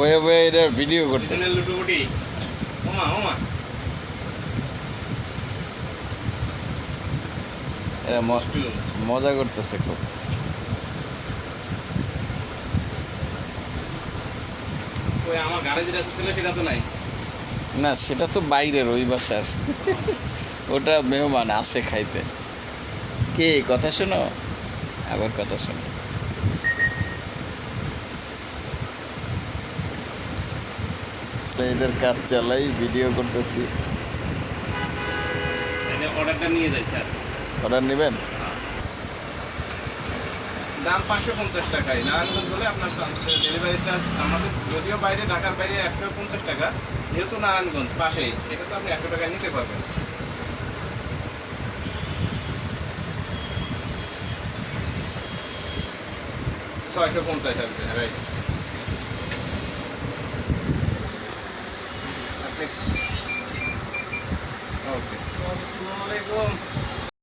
বয়ে বয়ে এটা ভিডিও করতে লুটুপুটি ওমা ওমা এরা মজা করতেছে খুব। ওই আমার গাড়ি যেটা ছিল সেটা তো নাই। না সেটা তো বাইরের ওই বাসার, ওটা মেহমান আসে খাইতে। কে কথা শোনো, আবার কথা শোনো। এটার কাজ চালাই, ভিডিও করতেছি। অর্ডারটা নিয়ে যাই স্যার। অর্ডার নেবেন? দাম 550 টাকায়। নারায়ণগঞ্জ হলে আপনার ডেলিভারি চার্জ আমাদের যদিও বাইরে, ঢাকার বাইরে 150 টাকা, যেহেতু নারায়ণগঞ্জ পাশেই সেটা তো আপনি 100 টাকায় নিতে পারবেন। 650 আসবে, রাইট। ওকে, আসসালামু আলাইকুম।